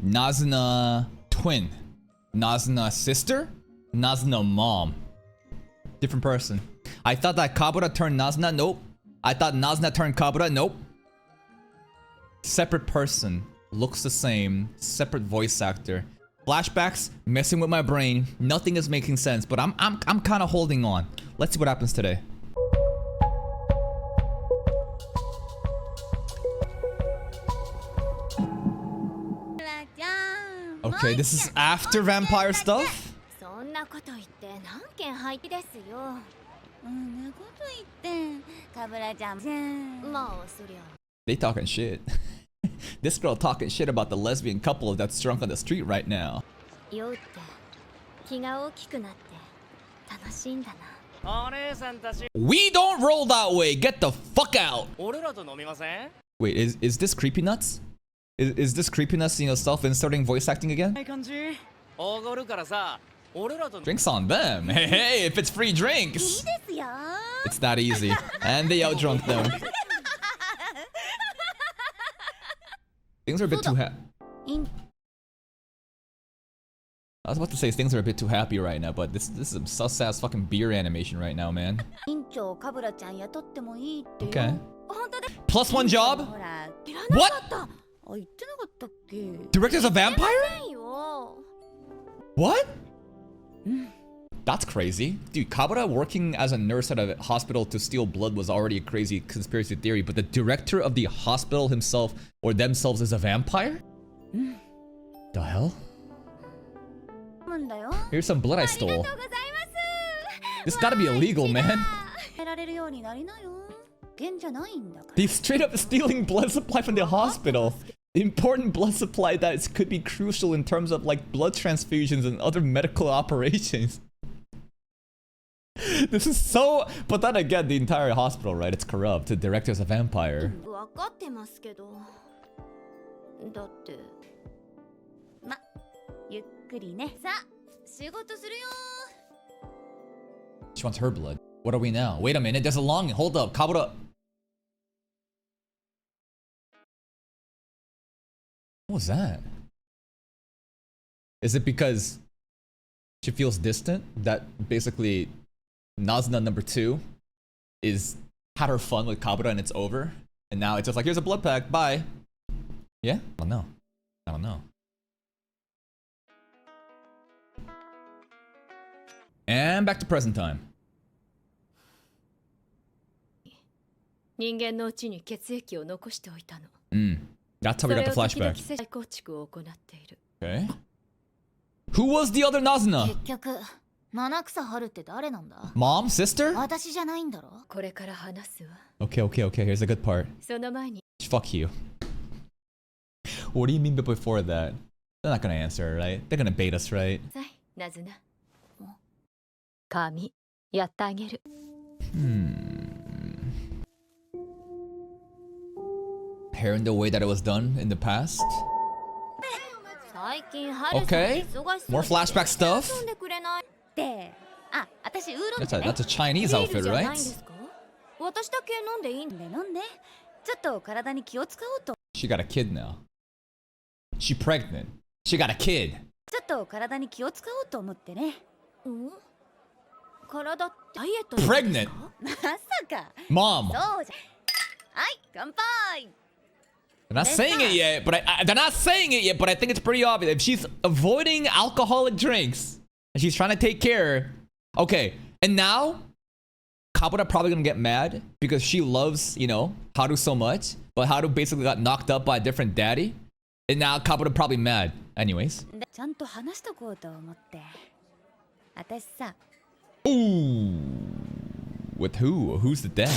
Nazuna twin. Nazuna sister? Nazuna mom. Different person. I thought that Kabura turned Nazuna. Nope. I thought Nazuna turned Kabura. Nope. Separate person. Looks the same. Separate voice actor. Flashbacks messing with my brain. Nothing is making sense, but I'm kind of holding on. Let's see what happens today. Okay, this is after vampire stuff. They talking shit. This girl talking shit about the lesbian couple that's drunk on the street right now. We don't roll that way. Get the fuck out. Wait, is this creepy nuts? Is this creepiness, you know, self-inserting voice acting again? Drinks on them. Hey, if it's free drinks. It's that easy. And they out-drunk them. Things are a bit too happy. I was about to say things are a bit too happy right now, but this is some sus-ass fucking beer animation right now, man. Okay. +1 job? What? Director's a vampire? What? That's crazy. Dude, Kabura working as a nurse at a hospital to steal blood was already a crazy conspiracy theory, but the director of the hospital himself or themselves is a vampire? The hell? Here's some blood I stole. This gotta be illegal, man. He's straight up stealing blood supply from the hospital. Important blood supply that could be crucial in terms of like blood transfusions and other medical operations. This is so... But then again, the entire hospital, right? It's corrupt. The director's a vampire. She wants her blood. What are we now? Wait a minute, there's a long... Hold up, Kabura... What was that? Is it because she feels distant that basically Nazuna number 2 had her fun with Kabura and it's over? And now it's just like, here's a blood pack, bye. Yeah? I don't know. I don't know. And back to present time. That's how we got the flashback. Okay. Who was the other Nazuna? Mom? Sister? Okay. Here's a good part. Fuck you. What do you mean by before that? They're not gonna answer, right? They're gonna bait us, right? Hair in the way that it was done in the past. Okay. More flashback stuff. That's a Chinese outfit, right? She got a kid now. She pregnant. She got a kid. Pregnant. Mom. They're not saying it yet, but I think it's pretty obvious. If she's avoiding alcoholic drinks and she's trying to take care, okay. And now Kabura probably gonna get mad because she loves, you know, Haru so much, but Haru basically got knocked up by a different daddy, and now Kabura probably mad. Anyways. Ooh. With who? Who's the dad?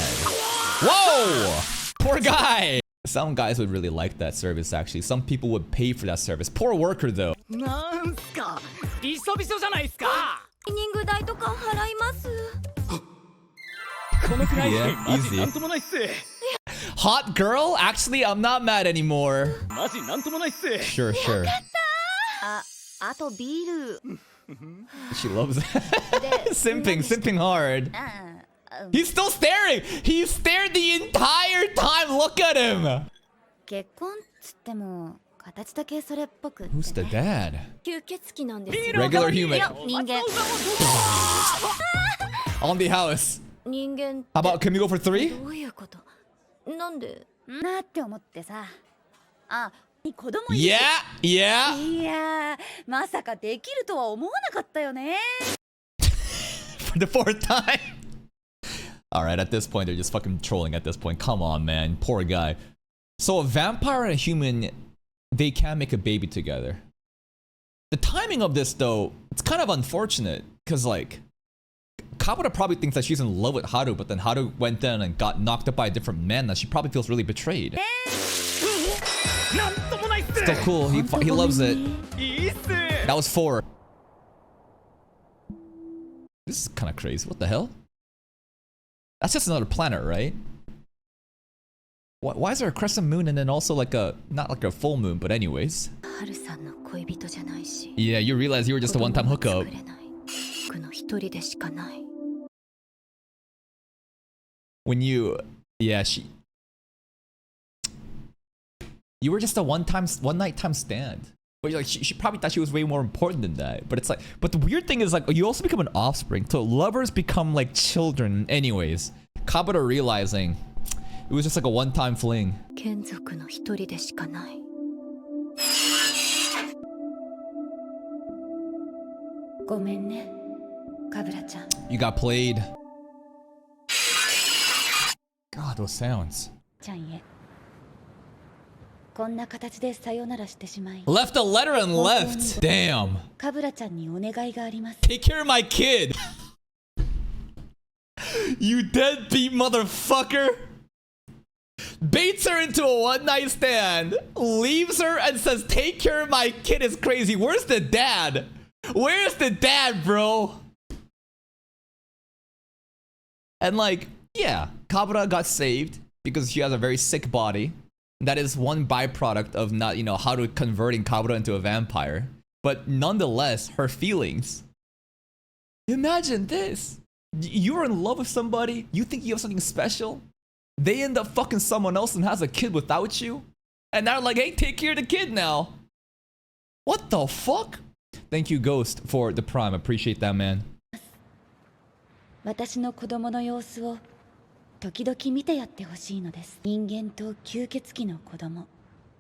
Whoa! Poor guy! Some guys would really like that service, actually. Some people would pay for that service. Poor worker, though. Yeah, easy. Hot girl? Actually, I'm not mad anymore. Sure. She loves it. Simping hard. He's still staring! He stared the entire time! Look at him! 形だけそれっぽくってね。 Who's the dad? 吸血鬼なんですよ。 Regular human 人間 on the house. 人間 How about, can we go for 3? どういうこと？なんで？なって思ってさ。あ、子供いる。 Yeah, yeah. いやー、まさかできるとは思わなかったよね。 For the 4th time. Alright, at this point, they're just fucking trolling at this point. Come on, man. Poor guy. So a vampire and a human, they can make a baby together. The timing of this, though, it's kind of unfortunate. Because, like, Kabuto probably thinks that she's in love with Haru, but then Haru went in and got knocked up by a different man, that she probably feels really betrayed. Still cool. He loves it. That was 4. This is kind of crazy. What the hell? That's just another planet, right? Why is there a crescent moon and then also like a, not like a full moon, but anyways. ハルさんの恋人じゃないし。 Yeah, you realize you were just a one-time hookup. 作れない。僕の一人でしかない。 When you, yeah, you were just a one night time stand. But like she probably thought she was way more important than that. But it's like, but the weird thing is like you also become an offspring. So lovers become like children anyways. Kabuto realizing it was just like a one-time fling. 眷属の一人でしかない。ごめんね、カブラちゃん。 You got played. God, those sounds. ちゃんへ。こんな形でさよならしてしまい。 Left a letter and left. Damn. カブラちゃんにお願いがあります。 Take care of my kid. You deadbeat motherfucker. Baits her into a one-night stand, leaves her and says, take care of my kid is crazy. Where's the dad? Where's the dad, bro? And like, yeah, Kabuto got saved because she has a very sick body. That is one byproduct of not, you know, how to converting Kabuto into a vampire. But nonetheless, her feelings. Imagine this. You're in love with somebody. You think you have something special. They end up fucking someone else and has a kid without you. And they're like, hey, take care of the kid now. What the fuck? Thank you, Ghost, for the prime. Appreciate that, man. 私の子供の様子を時々見てやってほしいのです。人間と吸血鬼の子供。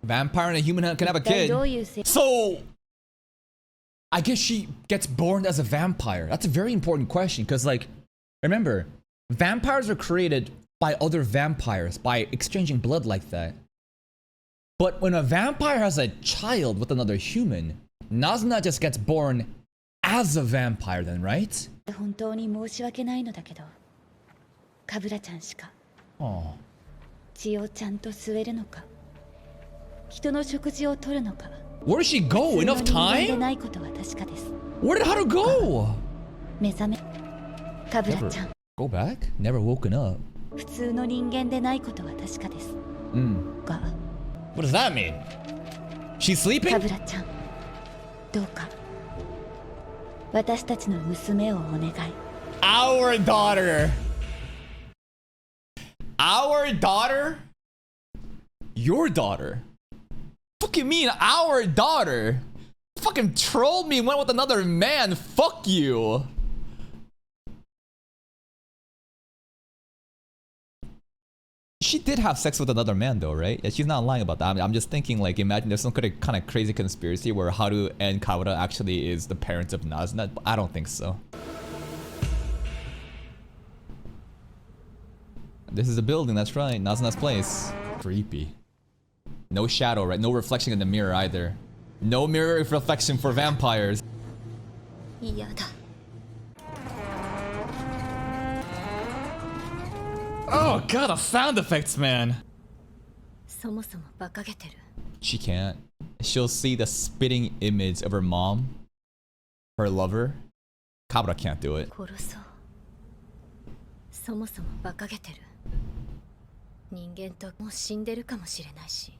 Vampire and a human can have a 一体 kid. どういうせい？ So, I guess she gets born as a vampire. That's a very important question because, like, remember, vampires are created by other vampires by exchanging blood like that. But when a vampire has a child with another human, Nazuna just gets born as a vampire then, right? 本当に申し訳ないのだけど、カブラちゃんしか Oh. 血をちゃんと吸えるのか、人の食事をとるのか。 Where did she go? 普通 Enough の人間で time? ないことは確かです。 Where did Haru go? 目覚め、カブラちゃん。 Go back? Never woken up. 普通の人間でないことは確かです。 が、 What does that mean? She's カ sleeping? ブラちゃん、どうか私たちの娘をお願い。 Our daughter. Our daughter? Your daughter? Fuck you mean our daughter? Fucking trolled me and went with another man. Fuck you. She did have sex with another man though, right? Yeah, she's not lying about that. I'm just thinking like, imagine there's some kind of crazy conspiracy where Haru and Kabuto actually is the parents of Nazuna. I don't think so. This is a building, that's right. Nazuna's place. Creepy. No shadow, right? No reflection in the mirror either. No mirror reflection for vampires. 嫌だ。 Oh god, the sound effects, man. そもそも馬鹿げてる。 She can't. She'll see the spitting image of her mom, her lover. Kabuto can't do it. 殺そう。そもそも馬鹿げてる。人間ともう死んでるかもしれないし。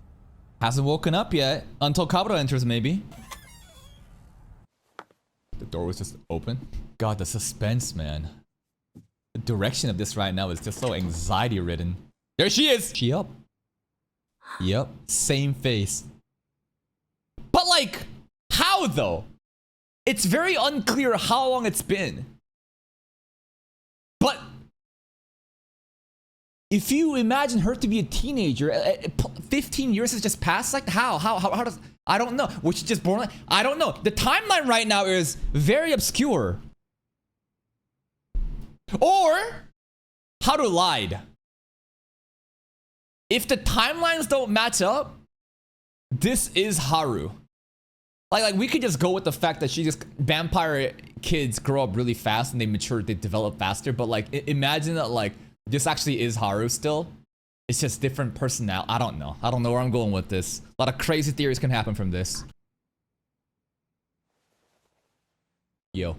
Hasn't woken up yet until Kabuto enters, maybe. The door was just open. God, the suspense, man. The direction of this right now is just so anxiety ridden. There she is! She up. Yep, same face. But like, how though? It's very unclear how long it's been. But if you imagine her to be a teenager, 15 years has just passed. Like how does, I don't know. Was she just born? I don't know. The timeline right now is very obscure. Or Haru lied. If the timelines don't match up, this is Haru. Like we could just go with the fact that she just, vampire kids grow up really fast and they mature, they develop faster. But like, imagine that like this actually is Haru still. It's just different personnel. I don't know. I don't know where I'm going with this. A lot of crazy theories can happen from this. Yo.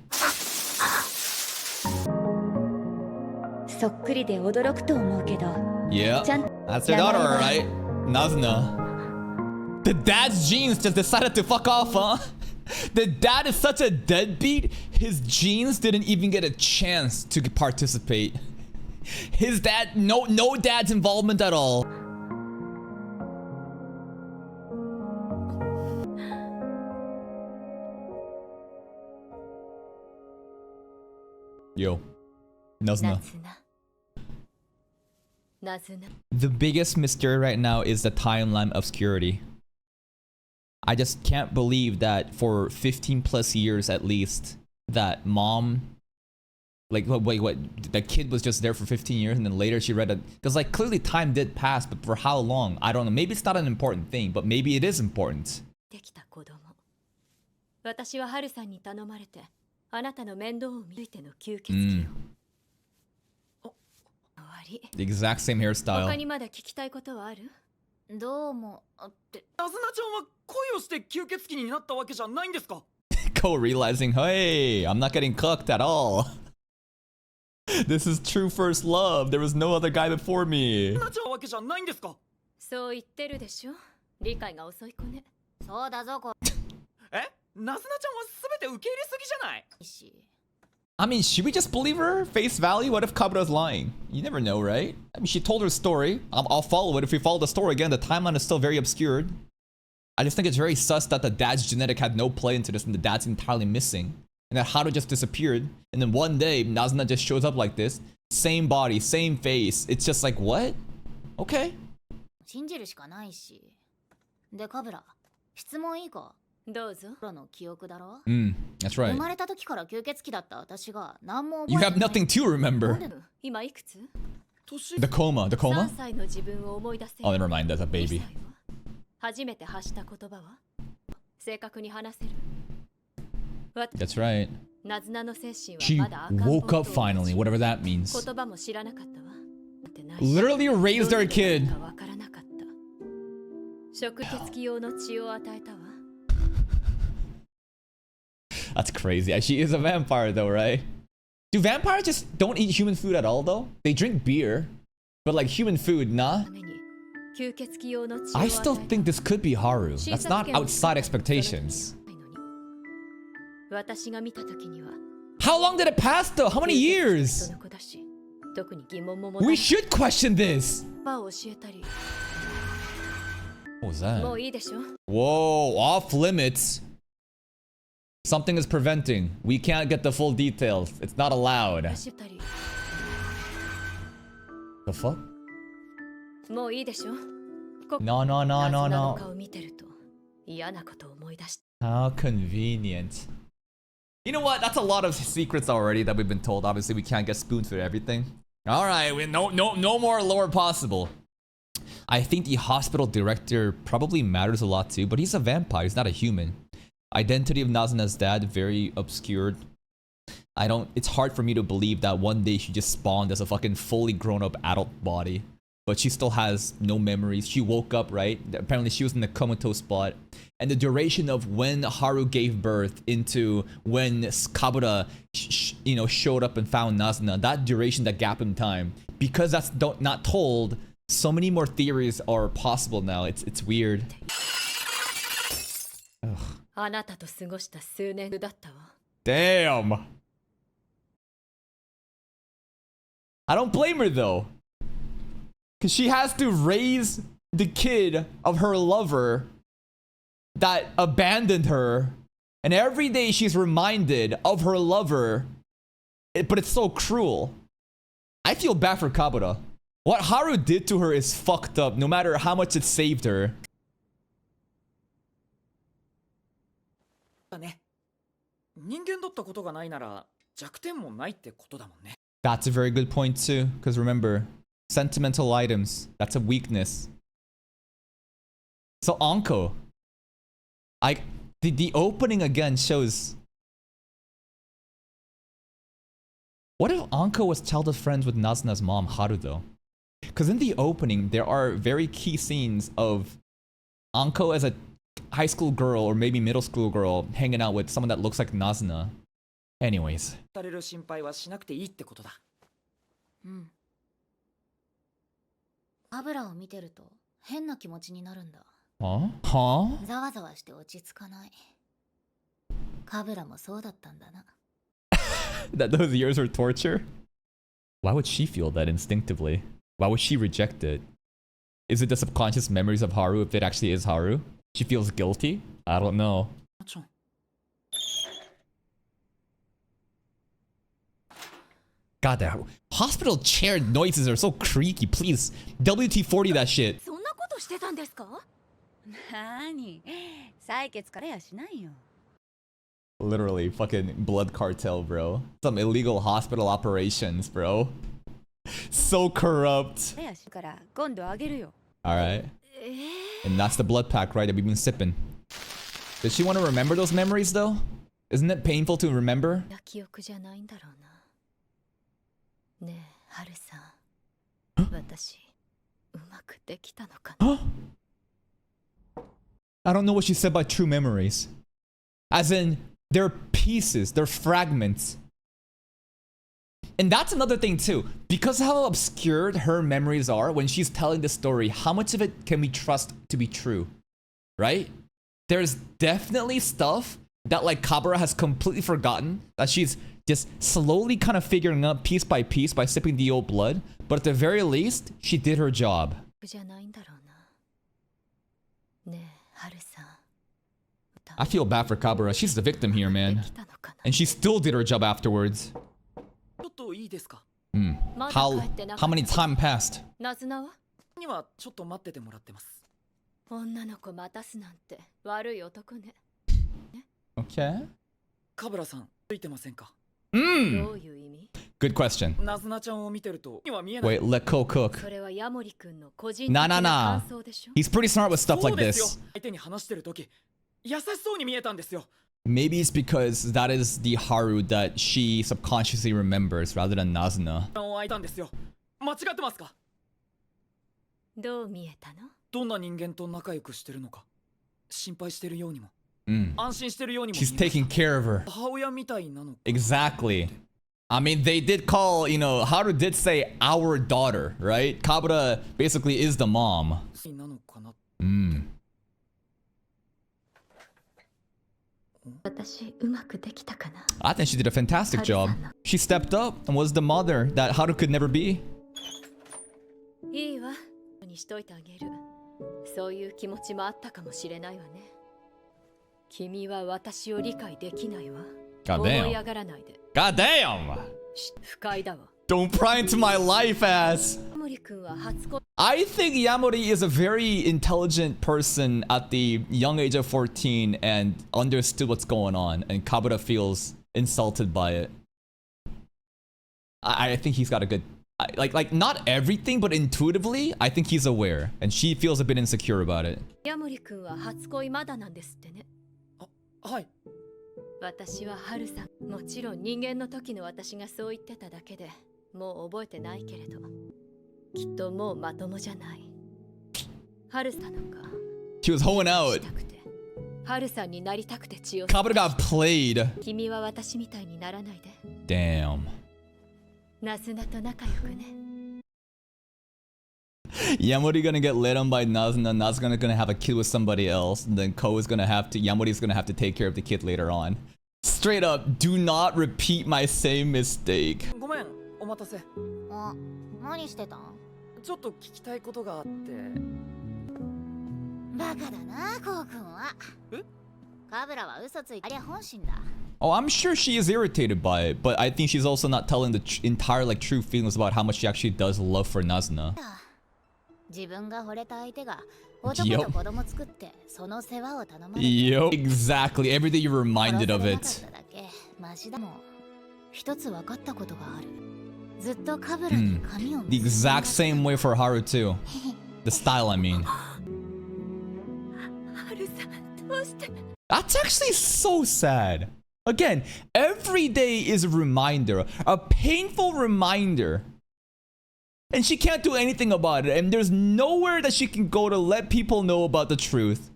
そっくりで驚くと思うけど Yeah, that's her daughter, right? Nazuna. The dad's genes just decided to fuck off, huh? The dad is such a deadbeat, his genes didn't even get a chance to participate. His dad, no dad's involvement at all. Yo, Nazuna. The biggest mystery right now is the timeline obscurity. I just can't believe that for 15 plus years at least, that mom, like, wait, the kid was just there for 15 years and then later she read it. Because like clearly time did pass, but for how long? I don't know. Maybe it's not an important thing, but maybe it is important. 私はハルさんに頼まれてあなたの面倒を見ての吸血鬼を。The exact same hairstyle. 他にまだ聞きたいことはある？どうもって。ナズナちゃんは恋をして吸血鬼になったわけじゃないんですか？ Go realizing, hey, I'm not getting cooked at all. This is true first love. There was no other guy before me. ナちゃんわけじゃないんですか？そう言ってるでしょ。理解が遅い子ね。そうだぞこ。え？ナズナちゃんは全て受け入れすぎじゃない？ I mean, should we just believe her? Face value? What if Kabura's lying? You never know, right? I mean, she told her story. I'll follow it. If we follow the story again, the timeline is still very obscured. I just think it's very sus that the dad's genetic had no play into this and the dad's entirely missing. And that Haru just disappeared. And then one day, Nazuna just shows up like this. Same body, same face. It's just like, what? Okay. 信じるしかないし。で、カブラ、質問いいか？どうぞ。の記憶だろ？ That's right. 生まれた時から吸血鬼だった私が何も覚 You えて have ない。 nothing to remember. 今いくつ？ The coma. The coma? 3歳の自分を思い出せ。 Oh, never mind. That's a baby. 初めて発した言葉は正確に話せる。 That's right. ナズナの精神は She まだ赤ん坊 woke up finally, whatever that means. 言葉も知らなかったわ。 Literally raised our kid. わからなかった。食血鬼用の血を与えたわ。 That's crazy. She is a vampire though, right? Do vampires just don't eat human food at all though? They drink beer, but like human food, nah? I still think this could be Haru. That's not outside expectations. How long did it pass though? How many years? We should question this. What was that? Whoa, off limits. Something is preventing. We can't get the full details. It's not allowed. The fuck? No. How convenient. You know what? That's a lot of secrets already that we've been told. Obviously, we can't get spoon-fed everything. All right, no more lore possible. I think the hospital director probably matters a lot too, but he's a vampire. He's not a human. Identity of Nazuna's dad, very obscured. It's hard for me to believe that one day she just spawned as a fucking fully grown up adult body. But she still has no memories. She woke up, right? Apparently she was in the comatose spot. And the duration of when Haru gave birth into when Kabura, showed up and found Nazuna, that duration, that gap in time, because that's not told, so many more theories are possible now. It's weird. Ugh. Damn. I don't blame her though. Because she has to raise the kid of her lover that abandoned her, and every day she's reminded of her lover, but it's so cruel. I feel bad for Kabura. What Haru did to her is fucked up, no matter how much it saved her. だね。人間だったことがないなら弱点もないってことだもんね。 That's a very good point too, because remember, sentimental items, that's a weakness. So Anko, the opening again shows. What if Anko was childhood friends with Nazuna's mom, Haru, though? Because in the opening, there are very key scenes of Anko as a high school girl or maybe middle school girl hanging out with someone that looks like Nazuna. Anyways. される心配はしなくていいってことだ。うん。カブラを見てると変な気持ちになるんだ。Huh? Huh? ざわざわして落ち着かない。カブラもそうだったんだな。That those years were torture? Why would she feel that instinctively? Why would she reject it? Is it the subconscious memories of Haru if it actually is Haru? She feels guilty? I don't know. ちょん。God, the hospital chair noises are so creaky. Please, WT-40 that shit. そんなことしてたんですか？なに、採血からやしないよ。 Literally, fucking blood cartel, bro. Some illegal hospital operations, bro. So corrupt. やしから今度あげるよ。 Alright. And that's the blood pack, right, that we've been sipping. Does she want to remember those memories, though? Isn't it painful to remember? 記憶じゃないんだろうな。ねえ、ハルさん。私、うまくできたのかな？ I don't know what she said by true memories. As in, they're pieces, they're fragments. And that's another thing too. Because how obscured her memories are when she's telling the story, how much of it can we trust to be true? Right? There's definitely stuff that like Kabura has completely forgotten, that she's just slowly kind of figuring out piece by piece by sipping the old blood. But at the very least, she did her job. じゃないんだろうな。ねえ、ハルさん。 I feel bad for Kabura. She's the victim here, man. And she still did her job afterwards. ちょっといいですか。How many time passed? ナズナは？にはちょっと待っててもらってます。女の子待たすなんて悪い男ね。 Okay. カブラさん、ついてませんか。どういう意味？ Good question. ナズナちゃんを見てるとには見えない。 Wait, let Ko cook. それはヤモリ君の個人的な感想でしょ？ He's pretty smart with stuff そう like ですよ。 this. 相手に話してるとき、優しそうに見えたんですよ。 Maybe it's because that is the Haru that she subconsciously remembers rather than Nazuna. 開いたんですよ。間違ってますか。どう見えたの？どんな人間と仲良くしてるのか、心配してるようにも、Mm. 安心してるようにも見え She's ました。 taking care of her. 母親みたいなのか。 Exactly. I mean, they did call, you know, Haru did say our daughter, right? Kabura basically is the mom. なのかな。 Mm. 私うまくできたかな？ I think she did a fantastic job. She stepped up and was the mother that Haru could never be. いいわ。にしといてあげる。そういう気持ちもあったかもしれないわね。君は私を理解できないわ。 God 思い damn. 上がらないで。 God damn. 不快だわ。 Don't pry into my life, ass. ヤモリ君は初恋。 I think Yamori is a very intelligent person at the young age of 14 and understood what's going on, and Kabura feels insulted by it. I think he's got a good... Like not everything, but intuitively, I think he's aware, and she feels a bit insecure about it. ヤモリ君は初恋まだなんですってね。はい。私はハルさん。もちろん人間の時の私がそう言ってただけで、もう覚えてないけれど、きっともうまともじゃない。ハルさんのか。 She was hoeing out. したくて、ハルさんになりたくて血を。 Kabura got played. 君は私みたいにならないで。 Damn. ナズナと仲良くね。 Yamori gonna get laid on by Nazuna. Nazuna gonna have a kid with somebody else. And then Ko is gonna have to... Yamori's gonna have to take care of the kid later on. Straight up, do not repeat my same mistake. ごめん、お待たせ。あ、何してたん？ちょっと聞きたいことがあって。バカだな、コウ君は。カブラは嘘ついてありゃ本心だ。 Oh, I'm sure she is irritated by it, but I think she's also not telling the entire like true feelings about how much she actually does love for Nazuna. 自分が惚れた相手が男と子供作ってその世話を頼まれて。 Yo, exactly. Every day you're reminded of it. マシだもん。一つ分かったことがある。ずっとカブラに髪を The exact same way for Haru too. The style, I mean. ハルさん、どうして。 That's actually so sad. Again, every day is a reminder, a painful reminder. And she can't do anything about it. And there's nowhere that she can go to let people know about the truth.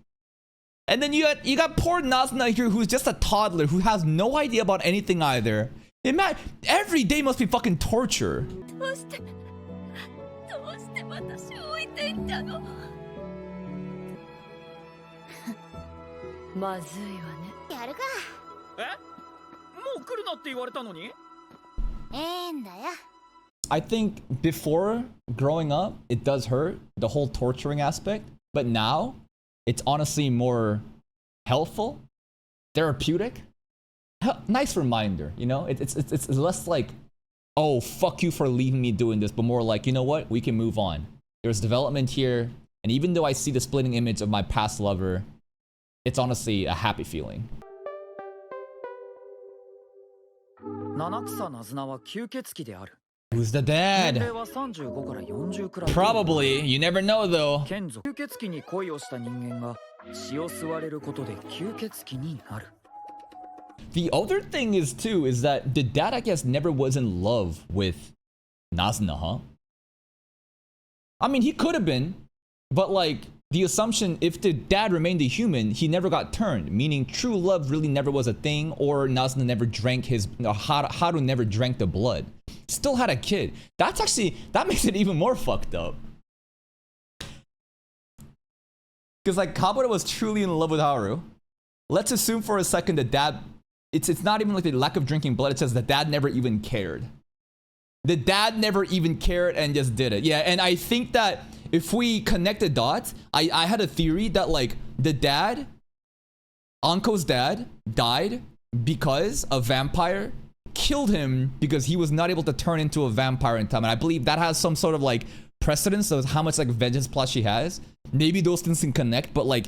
And then you got poor Nazuna here, who's just a toddler, who has no idea about anything either. Every day must be fucking torture. どうして私を置いていったの。まずいわね。やるか。もう来るなって言われたのに。んだよ。 I think before growing up, it does hurt, the whole torturing aspect. But now, it's honestly more helpful, therapeutic. Nice reminder, you know? It's less like, oh, fuck you for leaving me doing this, but more like, you know what? We can move on. There's development here. And even though I see the splitting image of my past lover, it's honestly a happy feeling. 七草ナズナは吸血鬼である。 Who's the 年 dad? 齢は35から40くらい。 Probably. You never know, though. 眷属吸血鬼に恋をした人間が血を吸われることで吸血鬼になる。 The other thing is, too, is that the dad, I guess, never was in love with Nazuna, huh? I mean, he could have been, but like, the assumption, if the dad remained a human, he never got turned, meaning true love really never was a thing, or Nazuna never drank his, Haru never drank the blood. Still had a kid. That's actually, that makes it even more fucked up. Because like, Kabura was truly in love with Haru. Let's assume for a second the dad, it's not even like the lack of drinking blood, it says the dad never even cared. The dad never even cared and just did it. Yeah, and I think that if we connect the dots, I had a theory that like the dad, Anko's dad, died because a vampire killed him because he was not able to turn into a vampire in time. And I believe that has some sort of like precedence of how much like vengeance plot she has. Maybe those things can connect, but like,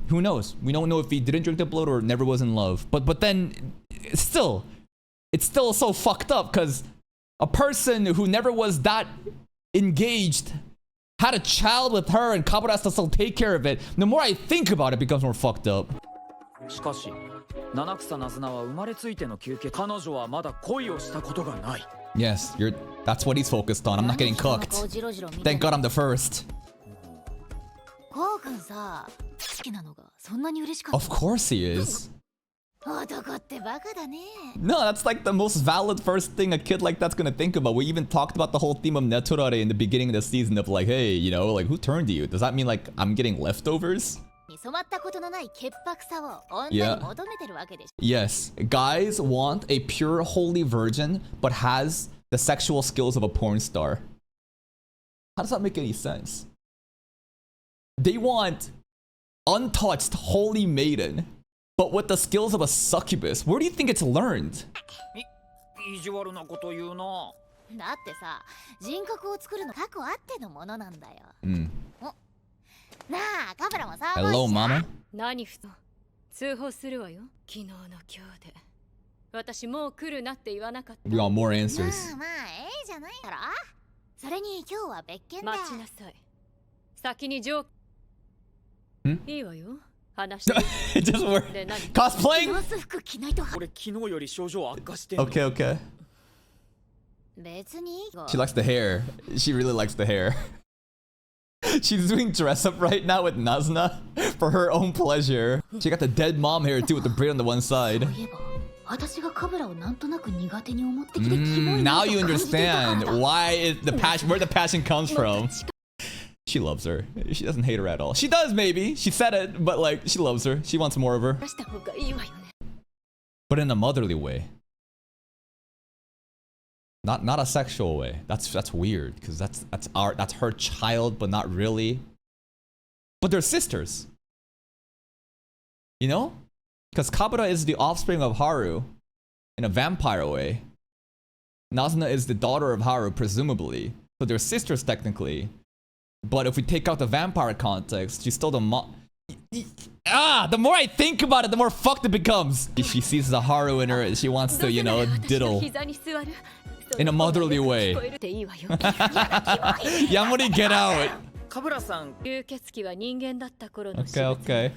who knows? We don't know if he didn't drink the blood or never was in love. But then it's still so fucked up because a person who never was that engaged had a child with her and Kabura has to still take care of it. The more I think about it, it becomes more fucked up. しかし、七草ナズナは生まれついての吸血。彼女はまだ恋をしたことがない。 Yes, that's what he's focused on. I'm not getting cooked. Thank God I'm the first. コウ君さ、好きなのがそんなに嬉しかった。 Of course he is. 男ってバカだね。 No, that's like the most valid first thing a kid like that's gonna think about. We even talked about the whole theme of Neturare in the beginning of the season of like, hey, you know, like who turned to you? Does that mean like I'm getting leftovers? 染まったことのない潔白さを女に求めてるわけでしょ。 Yes, guys want a pure holy virgin but has the sexual skills of a porn star. How does that make any sense? They want untouched holy maiden but with the skills of a succubus. Where do you think it's learned? 意地悪なこと言うな。だってさ、人格を作るの過去あってのものなんだよ。なあ、カブラもさ。 Hello, mama. 何ふと通報するわよ。昨日の今日で私もう来るなって言わなかった。 We got more ま answers. あまあ、じゃないだろ。それに今日は別件で。待ちなさい。先にいいわよ。話 It just worked. で何 Cosplaying? 様子服着ないと。俺昨日より症状悪化してんの。 Okay, okay. 別にいいよ。 She likes the hair. She really likes the hair. She's doing dress up right now with Nazuna for her own pleasure. She got the dead mom hair too with the braid on the one そう side. いえば、私がカブラをなんとなく苦手に思ってきてキモい Now なと you 感じていたから understand だ。 why is the passion, where the passion comes from. She loves her. She doesn't hate her at all. She does maybe. She said it, but like she loves her. She wants more of her, 出した方がいいわよね。 but in a motherly way. Not a sexual way. That's weird because that's her child, but not really. But they're sisters. You know? Because Kabura is the offspring of Haru in a vampire way. Nazuna is the daughter of Haru, presumably. So they're sisters technically. But if we take out the vampire context, she's still the the more I think about it, the more fucked it becomes. She sees the Haru in her and she wants to, you know, diddle. In a motherly way. Yamori, get out! Okay.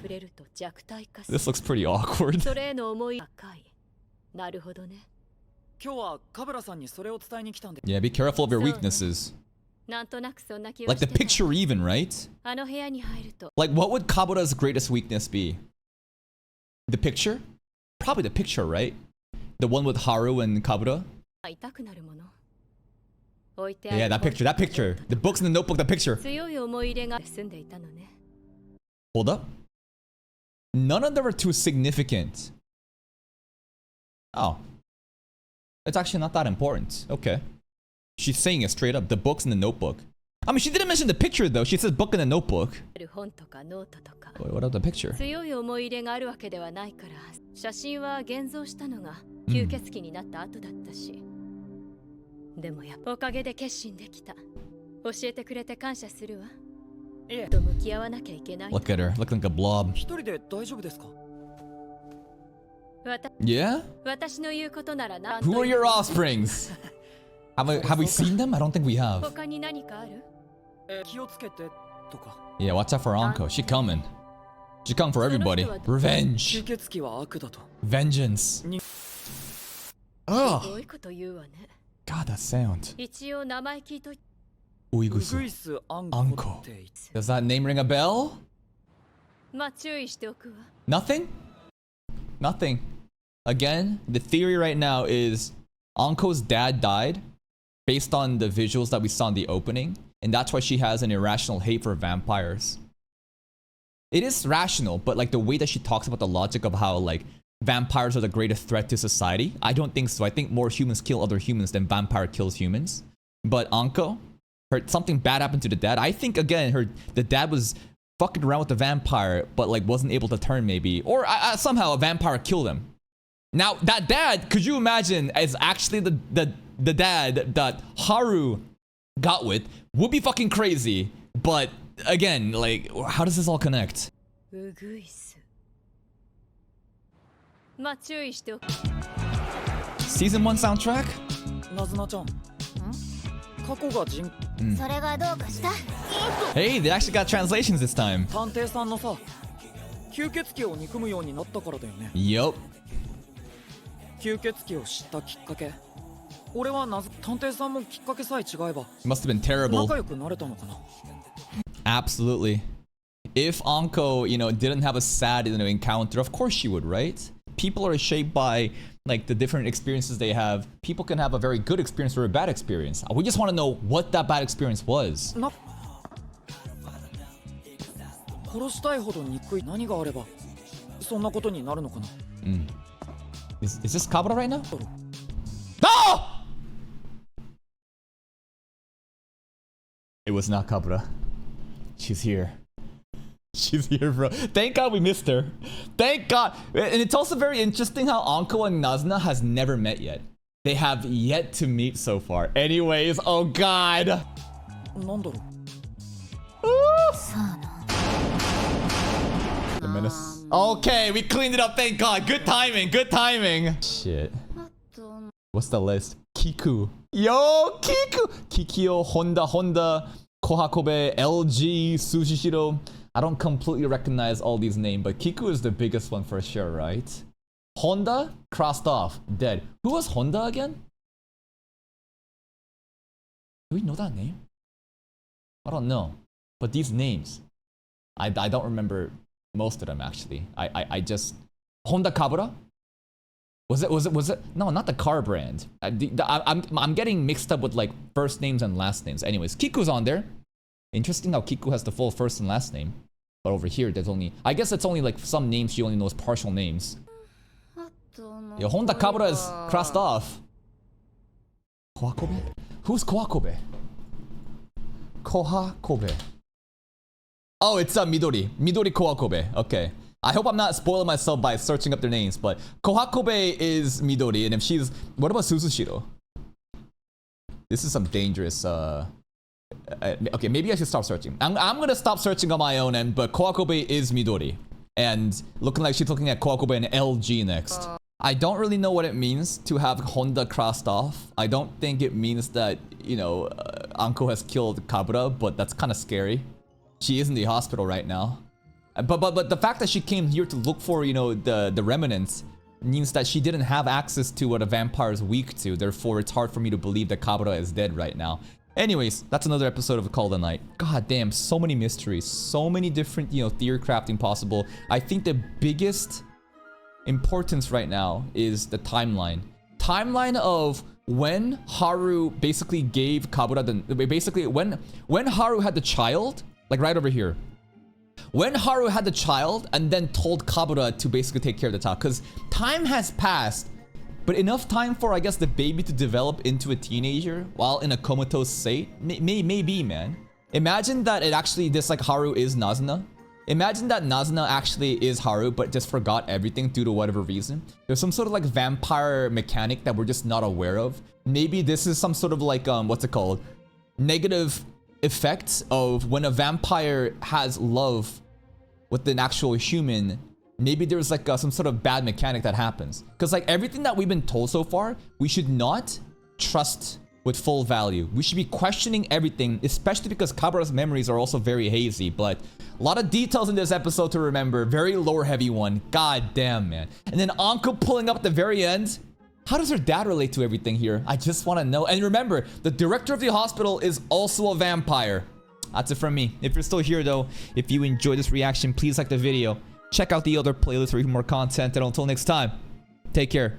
This looks pretty awkward. Yeah, be careful of your weaknesses. Like the picture even, right? Like what would Kabura's greatest weakness be? The picture? Probably the picture, right? The one with Haru and Kabura? Yeah, that picture. The books in the notebook, the picture. Hold up. None of them are too significant. Oh. It's actually not that important. Okay. She's saying it straight up. The books in the notebook. I mean, she didn't mention the picture though. She says book in the notebook. Wait, what about the picture? Look at her, looking like a blob. Yeah? Who are your offsprings? Have we seen them? I don't think we have. Yeah, watch out for Anko. She coming. She coming for everybody. Revenge. Vengeance. Oh. God, that sound. Uigusu. Anko. Does that name ring a bell? Nothing? Nothing. Again, the theory right now is Anko's dad died based on the visuals that we saw in the opening, and that's why she has an irrational hate for vampires. It is rational, but like the way that she talks about the logic of how like vampires are the greatest threat to society, I don't think so. I think more humans kill other humans than vampire kills humans. But Anko, something bad happened to the dad. I think again, the dad was fucking around with the vampire, but like wasn't able to turn maybe, or somehow a vampire killed him. Now that dad, could you imagine, is actually the dad that Haru got with? Would be fucking crazy. But again, like, how does this all connect? Season 1 soundtrack? Hey, they actually got translations this time. Yup. Must have been terrible. Absolutely. If Anko, you know, didn't have a sad, you know, encounter, of course she would, right? People are shaped by like the different experiences they have. People can have a very good experience or a bad experience. We just want to know what that bad experience was. Is this Kabura right now? No! It was not Kabura. She's here. She's here, bro. Thank God we missed her. Thank God. And it's also very interesting how Anko and Nazuna has never met yet. They have yet to meet so far. Anyways, oh God. The menace. Okay, we cleaned it up. Thank God. Good timing. Good timing. Shit. What's the list? Kiku. Yo, Kiku. Kikyo, Honda, Kohakobe, LG, Sushishiro. I don't completely recognize all these names, but Kiku is the biggest one for sure, right? Honda, crossed off, dead. Who was Honda again? Do we know that name? I don't know. But these names, I don't remember most of them actually. I just... Honda Kabura? Was it? No, not the car brand. I'm getting mixed up with like first names and last names. Anyways, Kiku's on there. Interesting how Kiku has the full first and last name. But over here, there's only... I guess it's only like some names she only knows partial names. Yo, Honda Kabura is crossed off. Kohakobe? Who's Kohakobe? Kohakobe. Oh, it's Midori. Midori Kohakobe. Okay. I hope I'm not spoiling myself by searching up their names, but Kohakobe is Midori, and if she's... What about Suzushiro? This is some dangerous... okay, maybe I should stop searching. I'm gonna stop searching on my own end, but Kohakobe is Midori. And looking like she's looking at Kohakobe and LG next. I don't really know what it means to have Honda crossed off. I don't think it means that, you know, Anko has killed Kabura, but that's kind of scary. She is in the hospital right now. But the fact that she came here to look for, you know, the remnants means that she didn't have access to what a vampire is weak to. Therefore, it's hard for me to believe that Kabura is dead right now. Anyways, that's another episode of Call of the Night. God damn, so many mysteries. So many different, you know, theory crafting possible. I think the biggest importance right now is the timeline. Timeline of when Haru basically gave Kabura the... Basically, when Haru had the child, like right over here. When Haru had the child and then told Kabura to basically take care of the child. Because time has passed, but enough time for, I guess, the baby to develop into a teenager while in a comatose state? Maybe, man. Imagine that it actually, this like Haru is Nazuna. Imagine that Nazuna actually is Haru, but just forgot everything due to whatever reason. There's some sort of like vampire mechanic that we're just not aware of. Maybe this is some sort of like, what's it called? Negative effect of when a vampire has love with an actual human. Maybe there's like some sort of bad mechanic that happens. Because like everything that we've been told so far, we should not trust with full value. We should be questioning everything, especially because Kabura's memories are also very hazy. But a lot of details in this episode to remember. Very lore heavy one. God damn, man. And then Anko pulling up at the very end. How does her dad relate to everything here? I just want to know. And remember, the director of the hospital is also a vampire. That's it from me. If you're still here though, if you enjoyed this reaction, please like the video. Check out the other playlist for even more content. And until next time, take care.